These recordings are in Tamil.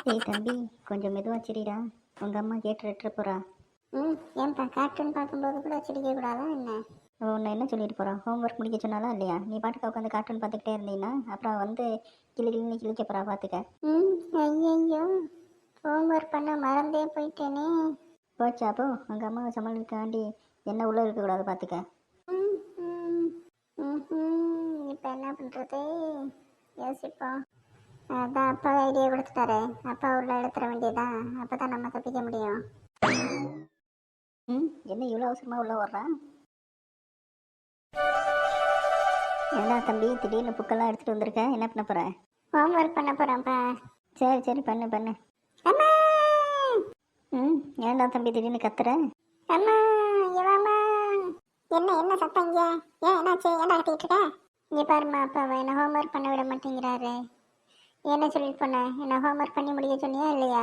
ஏய் தம்பி, கொஞ்சம் மெதுவாக சிரிடா. உங்கள் அம்மா கேட்டு போகிறா. ஏன்பா கார்ட்டூன் பார்க்கும்போது கூட சிரிக்க கூடாதா என்ன? உன்னை என்ன சொல்லிட்டு போகிறா? ஹோம்ஒர்க் முடிக்க சொன்னாலா இல்லையா? நீ பாட்டுக்கு உட்காந்து கார்ட்டூன் பார்த்துக்கிட்டே இருந்தீங்கன்னா அப்புறம் வந்து கிளிகிளின்னு கிழிக்க போகிறா, பார்த்துக்க. ஐயோ, ஹோம்ஒர்க் பண்ண மறந்தே போயிட்டேனே. போச்சா அப்போ உங்கள் அம்மாவை சமாளிக்காண்டி என்ன உள்ளே இருக்கக்கூடாது, பார்த்துக்க. இப்போ என்ன பண்ணுறது யோசிப்போம். அதான் அப்பா ஐடியா கொடுத்துட்டாரு. அப்பா உள்ள எடுத்துட வேண்டியதா, அப்போ தான் நம்ம தப்பிக்க முடியும். என்ன இவ்வளோ அவசரமாக உள்ளே வர்றான்? ஏடா தம்பி, திடீர்னு புக்கெல்லாம் எடுத்துகிட்டு வந்திருக்கேன், என்ன பண்ண போகிறேன்? ஹோம்ஒர்க் பண்ண போகிறேன்ப்பா. சரி சரி, பண்ணு பண்ணு. அம்மா! ஏன்டா தம்பி திடீர்னு கத்துற? அம்மா, இவாம்மா! என்ன என்ன சத்தம் இங்கே? ஏன் என்னாச்சு? ஏன்டா கத்திட்டு இருக்க? இங்கே பாருமா, அப்பாவை என்ன ஹோம்ஒர்க் பண்ண விட மாட்டேங்கிறாரு. என்ன சொல்லிட்டு போனேன்? என்ன ஹோம்ஒர்க் பண்ணி முடிக்க சொன்னியா இல்லையா?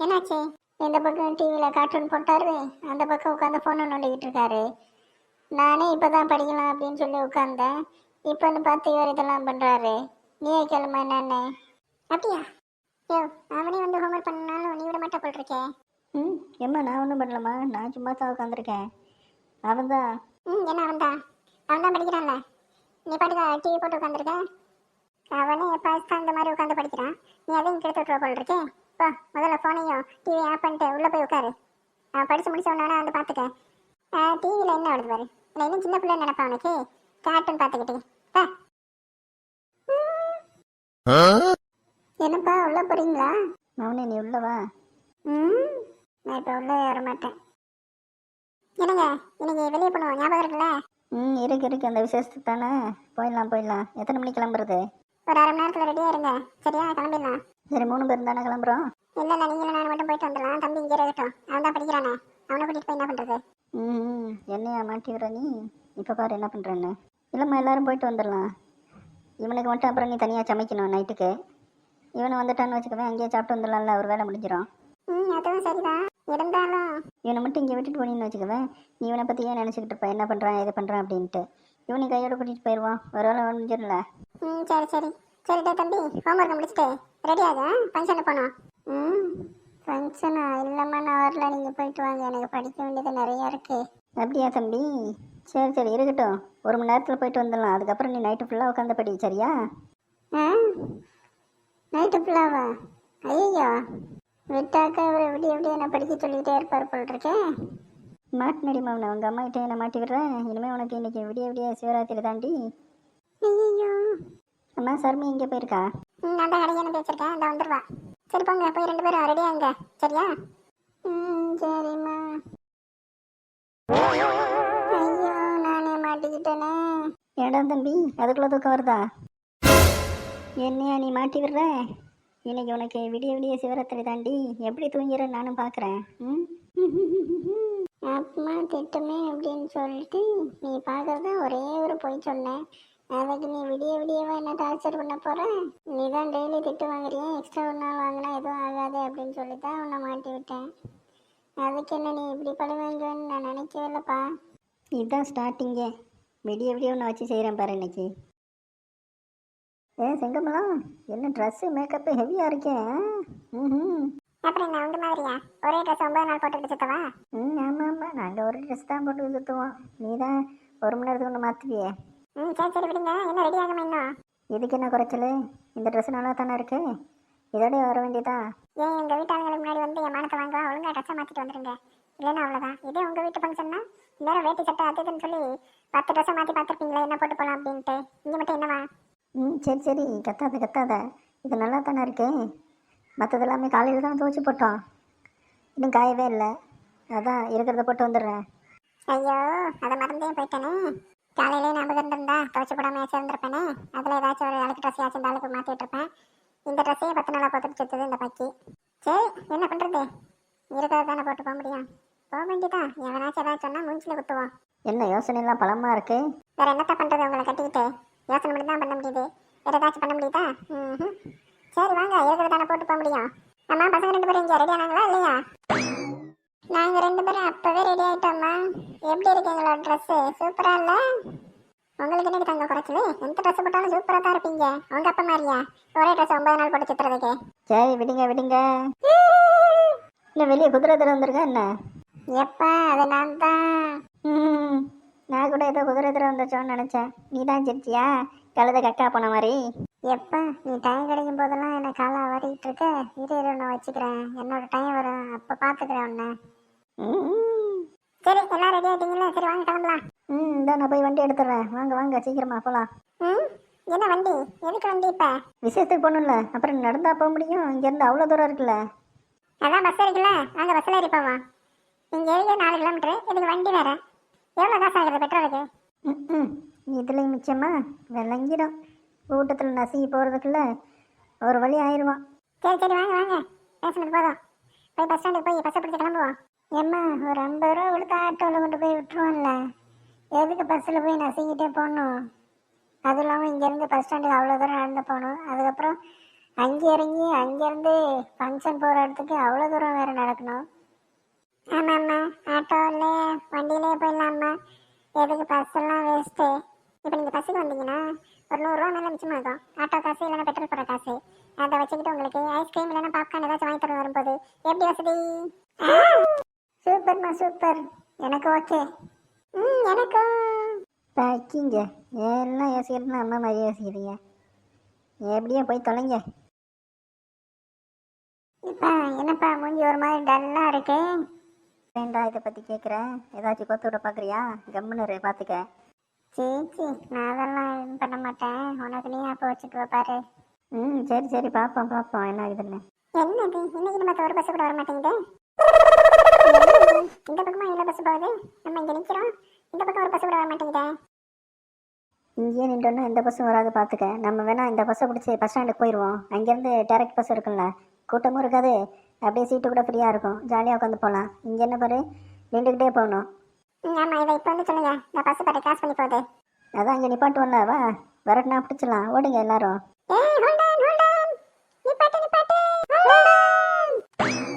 என்னாச்சு? இந்த பக்கம் டிவியில் கார்ட்டூன் போட்டாரு, அந்த பக்கம் உட்காந்து ஃபோனை நோண்டிக்கிட்டு இருக்காரு. நானே இப்போ தான் படிக்கலாம் அப்படின்னு சொல்லி உட்காந்தேன். இப்போன்னு பார்த்து இவர் இதெல்லாம் பண்ணுறாரு. நீயே கேளுமா என்னன்னு. அப்படியா? யோ, அவனே வந்து ஹோம்ஒர்க் பண்ணாலும் நீ விட மாட்டா போட்டிருக்கே. ஏம்மா, நான் ஒன்றும் பண்ணலம்மா, நான் சும்மா தான் உட்காந்துருக்கேன். அவன் தான். என்ன அவன் தான் படிக்கிறான்ல, நீ பாட்டுக்கா டிவி போட்டு உட்காந்துருக்க. அவனே எப்போ தான் இந்த மாதிரி உட்காந்து படிக்கிறான், நீ அதையும் கெடுத்து விட்டுருவ போல் இருக்கே. இப்போ முதல்ல ஃபோனையும் டிவி ஆஃப் பண்ணிட்டு உள்ளே போய் உட்காரு. அவன் படித்து முடிச்ச உடனே வந்து பார்த்துக்க. டிவியில் என்ன வருது பாரு. இல்லை இன்னும் சின்ன பிள்ளை நினைப்பான் உனக்கு, கார்ட்டூன் பார்த்துக்கிட்டு. என்னப்பா உள்ளே போகிறீங்களா? அவனே நீ உள்ளவா? நான் இப்போ உள்ளே வர மாட்டேன். என்னங்க, இன்னைக்கு வெளியே போகணும் ஞாபகம் இருக்குல்ல? இருக்கு அந்த விசேஷத்துக்கு தானே. போயிடலாம். எத்தனை மணிக்கு கிளம்புறது? ஒரு அரை மணி நேரத்தில் ரெடியாக இருங்க, சரியா? கிளம்பிடலாம். சரி, 3 பேர் தானே கிளம்புறோம்? இல்லை நீங்களும் நான் மட்டும் போயிட்டு வந்துடலாம். தம்பி இங்கே இருக்கட்டும், அவன் தான் படிக்கிறானே, அவனை கூட்டிகிட்டு போய் என்ன பண்ணுறது? என்னையா மாட்டி விடுற நீ? இப்போ பாரு என்ன பண்ணுறேன்னு. இல்லைம்மா, எல்லோரும் போயிட்டு வந்துடலாம். இவனுக்கு மட்டும் அப்புறம் நீ தனியாக சமைக்கணும் நைட்டுக்கு. இவனை வந்துட்டான்னு வச்சுக்கவே, அங்கேயே சாப்பிட்டு வந்துடலாம்ல, ஒரு வேலை முடிஞ்சிடும். அதுவும் சரிதான், இருந்தாலும் இவனை மட்டும் இங்கே விட்டுட்டு போனீன்னு வச்சுக்கவேன், நீ இவனை பற்றி ஏன் நினச்சிக்கிட்டு இருப்ப, என்ன பண்ணுறான் இது பண்ணுறான் அப்படின்ட்டு. இவனை கையோடு கூட்டிகிட்டு போயிடுவான், ஒரு வேலை முடிஞ்சிடல. சரிடா தம்பி, ஹோம்ஒர்க் முடிச்சுட்டு ரெடி ஆக ஃபங்க்ஷனுக்கு போனோம். ஃபங்க்ஷனா? இல்லைம்மா நான் வரல, நீங்கள் போயிட்டு வாங்க, எனக்கு படிக்க வேண்டியது நிறையா இருக்குது. அப்படியா தம்பி? சரி இருக்கட்டும், 1 மணி நேரத்தில் போயிட்டு வந்துடலாம். அதுக்கப்புறம் நீ நைட்டு ஃபுல்லாக உட்காந்து படி, சரியா? நைட்டு ஃபுல்லாவா? ஐயோ, விட்டாக்கா இவர் விடிய என்ன படிக்க சொல்லிக்கிட்டே இருப்பார் போல் இருக்கேன். மாட்டினடி மாவனை, உங்கள் அம்மா கிட்டே என்ன மாட்டி விடுறேன். இனிமேல் உனக்கு இன்றைக்கி விடிய சிவராத்திரி தாண்டி. ஐயோ, அம்மா சர்மி இங்கே போயிருக்கா? நான் தான் கடையான பேசிருக்கேன், அந்த வந்துடுவா. சரி போங்க, போய் 2 பேரும் ரெடியாங்க, சரியா? சரிம்மா. ஐயோ, நானே மாட்டிக்கிட்டேனே. ஏடா தம்பி, அதுக்குள்ளே தூக்கம் வருதா? என்னையா நீ மாட்டி விடுற? இன்னைக்கு உனக்கு விடிய சிவராத்திரி தாண்டி, எப்படி தூங்கிறேன்னு நானும் பார்க்குறேன். அம்மா திட்டமே அப்படின்னு சொல்லிட்டு நீ பார்க்கறத ஒரே ஒரு பொய் சொன்னேன். அதுக்கு நீ விடியவா என்ன டார்ச்சர் பண்ண போற? நீ தான் டெய்லி திட்டு வாங்குறிய, எக்ஸ்ட்ரா ஒரு நாள் வாங்கினா எதுவும் ஆகாது அப்படின்னு சொல்லி தான் உன்னை மாட்டி விட்டேன். அதுக்கு என்ன நீ இப்படி பழி வாங்குவேன்னு நான் நினைக்கவே இல்லைப்பா. இதுதான் ஸ்டார்டிங்கே. விடிய ஒன்று வச்சு செய்கிறேன் பாரு இன்னைக்கு. செங்கமலம், என்ன ட்ரெஸ்ஸு மேக்கப்பு ஹெவியாக இருக்கேன். அப்புறம் என்ன உண்டு மாதிரியா ஒரே ட்ரெஸ் 9 நாள் போட்டுக்கிட்டு சுத்தவா? ஆமாம், நாங்கள் ஒரு ட்ரெஸ் தான் போட்டு சுற்றுவோம். நீ தான் 1 மணி நேரத்துக்கு ஒன்று மாற்றுவியே. சரி விடுங்க, என்ன ரெடி ஆகாம இன்னும்? இதுக்கு என்ன குறைச்சல்? இந்த ட்ரெஸ் நல்லா தானே இருக்கு, இதோடய வர வேண்டியதா? ஏன் எங்கள் வீட்டாளங்களுக்கு முன்னாடி வந்து என் மானத்தை வாங்குவா? ஒழுங்காக ட்ரெஸ்ஸை மாற்றிட்டு வந்துருங்க, இல்லைன்னா அவ்வளோதான். இதே உங்கள் வீட்டு ஃபங்க்ஷன்னா இந்நேரம் வேட்டி சட்டை அதுன்னு சொல்லி 10 ட்ரெஸ்ஸை மாற்றி பார்த்துருப்பீங்களே, என்ன போட்டு போகலாம் அப்படின்ட்டு. இங்கே மட்டும் என்னவா? சரி, கத்தாத, இது நல்லா தானே இருக்கு. மற்றது எல்லாமே காலையில் தான் துவச்சி போட்டோம், இன்னும் காயவே இல்லை. அதான் இருக்கிறத போட்டு வந்துடுறேன். ஐயோ, அதை மறந்தே போயிட்டேனே. காலையிலே ஞாபகம் இருந்திருந்தா துவச்சி போடாமல் சேர்ந்துருப்பேனே. அதில் ஏதாச்சும் ஒரு அழுக்கு ட்ரெஸ் ஆச்சு, இந்த ஆளுக்கு மாற்றிட்டு இருப்பேன். இந்த ட்ரெஸ்ஸையே 10 நாளாக போட்டுட்டு சுற்றுது இந்த பக்கி. சரி, என்ன பண்ணுறது? இருக்கிறத தானே போட்டு போக முடியும். போக வேண்டியதான். எவனாச்சும் ஏதாச்சும் சொன்னால் மூஞ்சில் குத்துவோம். என்ன யோசனைலாம் பலமாக இருக்கு? வேறு என்னத்தான் பண்ணுறது? உங்களை கட்டிக்கிட்டு யோசனை மட்டும் தான் பண்ண முடியுது, வேறு ஏதாச்சும் பண்ண முடியுதா? சரி வாங்க, இருக்கிறத தானே போட்டு போக முடியும். அம்மா, பசங்க 2 பேரும் இங்கே ரெடி ஆனாங்களா இல்லையா? நாங்கள் 2 பேரும் அப்போவே ரெடி ஆகிட்டோம்மா. எப்படி இருக்கு எங்களோட ட்ரெஸ்ஸு? சூப்பராக இல்லை? உங்களுக்கு என்னடி தங்க குறைச்சது? எந்த ட்ரெஸ் போட்டாலும் சூப்பராக தான் இருப்பீங்க. உங்கள் அப்பா மாதிரியா ஒரே ட்ரெஸ் 9 நாள் போட்டு போட்டு சுத்துறதுக்கு. சரி விடுங்க விடுங்க. இல்லை வெளியே குதிரை தர வந்திருக்கா என்ன? எப்பா அது நான் தான். ம், நான் கூட ஏதோ குதிரை தர வந்துச்சோன்னு நினச்சேன். நீ தான் சிரிச்சியா கழுத கக்கா போன மாதிரி? எப்பா நீ டைம் கிடைக்கும் போதெல்லாம் என்ன காலை வரிக்கிட்டு இருக்க. இரு ஒன்று வச்சுக்கிறேன், என்னோட டைம் வரும் அப்போ பார்த்துக்கிறேன் உன்னை. ம், சரி எல்லாம் ரெடி ஆகிட்டீங்களா? சரி வாங்க கிளம்பலாம். இந்த நான் போய் வண்டி எடுத்துடுறேன். வாங்க வாங்க சீக்கிரமா போகலாம். ம் என்ன வண்டி? எதுக்கு வண்டி இப்போ? விஷயத்துக்கு போகணும்ல, அப்புறம் நடந்தா போக முடியும். இங்கேருந்து அவ்வளோ தூரம் இருக்குல்ல. அதான் பஸ் இருக்குல்ல, அங்கே பஸ்ஸில் ஏறி போவோம். இங்கே ஏறிய 4 கிலோமீட்டரு, இதுக்கு வண்டி வேறு. எவ்வளோ காசு ஆகுது பெட்ரோலுக்கு? ம், இதுலேயும் மிச்சமா விளங்கிடும். கூட்டத்தில் நசுங்கி போகிறதுக்குள்ள ஒரு வழி ஆயிடுவான். சரி சரி வாங்க வாங்க, பேசுனது போதும். போய் பஸ் ஸ்டாண்டுக்கு போய் பஸ்ஸை பிடிச்சி கிளம்புவோம். ஏம்மா ஒரு 50 ரூபா கொடுத்து ஆட்டோவில் கொண்டு போய் விட்டுருவோம்ல, எதுக்கு பஸ்ஸில் போய் நசுங்கிட்டே போகணும்? அதுவும் இல்லாமல் இங்கேருந்து பஸ் ஸ்டாண்டுக்கு அவ்வளோ தூரம் நடந்து போகணும். அதுக்கப்புறம் அங்கே இறங்கி அங்கேருந்து ஃபங்க்ஷன் போகிற இடத்துக்கு அவ்வளோ தூரம் வேறு நடக்கணும். ஆமாம்மா, ஆட்டோவில் வண்டியிலே போயிடலாம்மா, எதுக்கு பஸ்ஸெல்லாம் வேஸ்ட்டு. இப்போ நீங்கள் பஸ்ஸுக்கு வந்தீங்கன்னா ஒரு 100 ரூபா மேலே மிச்சமாகும். ஆட்டோ காசு இல்லைன்னா பெட்ரோல் போடுற காசு. அதை வச்சுக்கிட்டு உங்களுக்கு ஐஸ்கிரீம் இல்லைன்னா பாப்கார்ன் ஏதாச்சும் வாங்கி தர வரும்போது எப்படி வசதி? சூப்பர்மா சூப்பர், எனக்கு ஓகே. எனக்கும். பாக்கிங்க எல்லாம் யோசிக்கிறதுனா அம்மா மாதிரி யோசிக்கிறீங்க. எப்படியோ போய் தொலைங்க. இப்போ என்னப்பா மூஞ்சி ஒரு மாதிரி டல்லாக இருக்கு? ஏண்டா இதை பற்றி கேட்குறேன்? ஏதாச்சும் கொத்து விட பார்க்குறியா? கம்முன்னு பார்த்துக்க. சீச்சி, நான் அதெல்லாம் எதுவும் பண்ண மாட்டேன். உனக்கு நீ அப்போ வச்சுட்டு பாரு. சரி சரி பார்ப்போம் பார்ப்போம் என்ன ஆகுதுன்னு. என்னது இன்னைக்கு நம்ம ஒரு பஸ் கூட வர மாட்டேங்குது? இந்த பக்கமா இவ்வளோ பஸ் போகுது, நம்ம இங்கே நிற்கிறோம், இந்த பக்கம் ஒரு பஸ் கூட வர மாட்டேங்குதே. இங்கேயே நின்றோன்னா எந்த பஸ்ஸும் வராது பார்த்துக்க. நம்ம வேணா இந்த பஸ்ஸை பிடிச்சி பஸ் ஸ்டாண்டுக்கு போயிடுவோம். அங்கேருந்து டேரக்ட் பஸ் இருக்குல்ல, கூட்டமும் இருக்காது, அப்படியே சீட்டு கூட ஃப்ரீயாக இருக்கும். ஜாலியாக உட்காந்து போகலாம். இங்கே என்ன பாரு, நின்றுக்கிட்டே போகணும். ஆமாம், இதை இப்போ வந்து சொல்லுங்க, இந்த பஸ் பாட்டு கிராஸ் பண்ணி போகுது. அதான் இங்கே நிப்பாட்டுவோம்ல, வா வரட்டுனா பிடிச்சிடலாம். ஓடுங்க எல்லாரும்.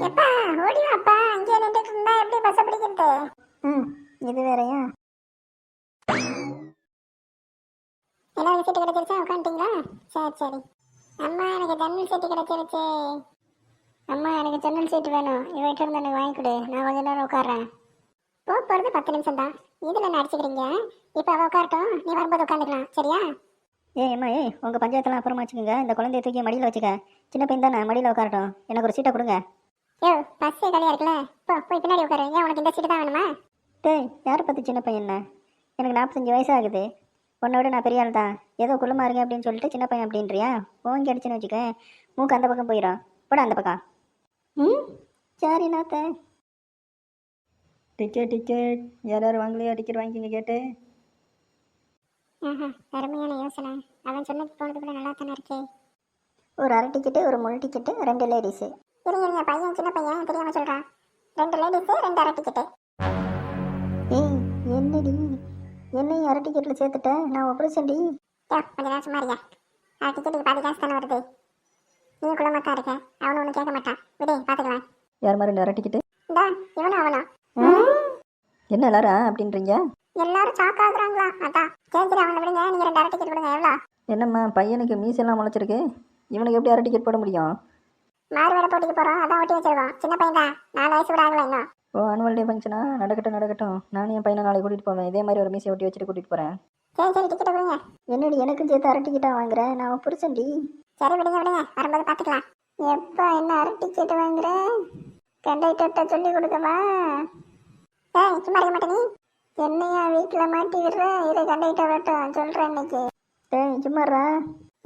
எப்பா ஓடி வாப்பா, அங்கேயே நின்றுட்டு இருந்தா எப்படி பஸ் பிடிக்கிறது? இது வேறையா? எல்லாரும் சீட்டு கிடைச்சிருச்சா? உட்காந்துட்டீங்களா? சரி சரி. அம்மா எனக்கு ஜன்னல் சீட்டு கிடைச்சிருச்சு. அம்மா எனக்கு ஜன்னல் சீட்டு வேணும், இவகிட்ட இருந்து எனக்கு வாங்கி கொடு, நான் கொஞ்ச நேரம் உட்காடுறேன். போகிறது 10 நிமிஷம் தான், இதில் என்ன அடிச்சுக்கிறீங்க? இப்போ அவள் உட்காரட்டும், நீ வரும்போது உட்காந்துக்கலாம், சரியா? அம்மா உங்கள் பஞ்சாயத்தெல்லாம் அப்புறமா வச்சுக்கோங்க. இந்த குழந்தைய தூக்கி மடியில் வச்சுக்க. சின்ன பையன் தானே, மடியில் உட்காரட்டும். எனக்கு ஒரு சீட்டை கொடுங்க. பஸ்ஸே காலியாக இருக்குல்ல, போய் பின்னாடி உட்காரு. ஏன் உனக்கு இந்த சீட்டு தான் வேணுமா? யாரை பற்றி சின்ன பையன்? எனக்கு 45 வயசு ஆகுது. உன்னை விட நான் பெரிய ஆள் தான். ஏதோ குள்ளமாக இருக்கேன் அப்படின்னு சொல்லிட்டு சின்ன பையன் அப்படின்றியா? ஓங்கி அடிச்சுன்னு வச்சுக்க, மூக்கு அந்த பக்கம் போயிடும். போட அந்த பக்கம். சரி நாத்த. டிக்கெட் யாரும் வாங்கலையா? டிக்கெட் வாங்கிக்கிங்க கேட்டு. அருமையான யோசனை. அவன் சொன்னது போனது கூட நல்லா தானே இருக்கே. ஒரு அரை டிக்கெட்டு, ஒரு முழு டிக்கெட்டு, 2 லேடிஸு. இருங்க பையன் சின்ன பையன் தெரியாமல் சொல்கிறான். 2 லேடிஸு 2 அரை டிக்கெட்டு. என்னடி என்னையும் அரை டிக்கெட்டில் சேர்த்துட்டேன்? நான் ஆப்ரேஷன்டி. கொஞ்சம் நேரம் சும்மா இருங்க. அரை டிக்கெட்டுக்கு பாதி காசு தானே வருது. நீ குள்ளமாக தான் இருக்க, அவனு ஒன்றும் கேட்க மாட்டான். விடு பார்த்துக்கலாம். யார் மாதிரி 2 அரை டிக்கெட்டு? இந்தா இவனும் அவனும். என்ன எல்லாரும் அப்படின்றீங்க? எல்லாரும் ஷாக் ஆகுறாங்களா? அதான். சரி சரி அவனை விடுங்க, நீங்கள் 2 அரை டிக்கெட் விடுங்க. எவ்வளோ? என்னம்மா பையனுக்கு மீசெல்லாம் முளைச்சிருக்கு, இவனுக்கு எப்படி அரை டிக்கெட் போட முடியும்? மாறு வேலை போட்டிக்கு போகிறோம், அதான் ஓட்டி வச்சிருக்கோம். சின்ன பையன் தான், 4 வயசு கூட ஆகல இன்னும். ஓ ஆனுவல் டே ஃபங்க்ஷனா? நடக்கட்டும். நானும் என் பையனை நாளைக்கு கூட்டிகிட்டு போவேன். இதே மாதிரி ஒரு மீசை ஒட்டி வச்சுட்டு கூட்டிகிட்டு போகிறேன். சரி டிக்கெட்டை கொடுங்க. என்னடி எனக்கும் சேர்த்து அரை டிக்கெட்டாக வாங்குறேன்? நான் புரிச்சண்டி. சரி விடுங்க வரும்போது பார்த்துக்கலாம். எப்போ என்ன அரை டிக்கெட் வாங்குறேன்? கண்டக்டர்கிட்ட சொல்லி கொடுக்கவா? சும்மா இருக்க மாட்டே நீ. என்னையா வீட்டில் மாட்டி விடுற? இதை கண்டக்டர் வரட்டும் சொல்கிறேன் இன்னைக்கு. சும்மாறா.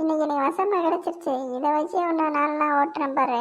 இன்னைக்கு நீ வசமாக கிடச்சிருச்சு, இதை வச்சு ஒன்று 4 நாள் ஓட்டுறேன் பாரு.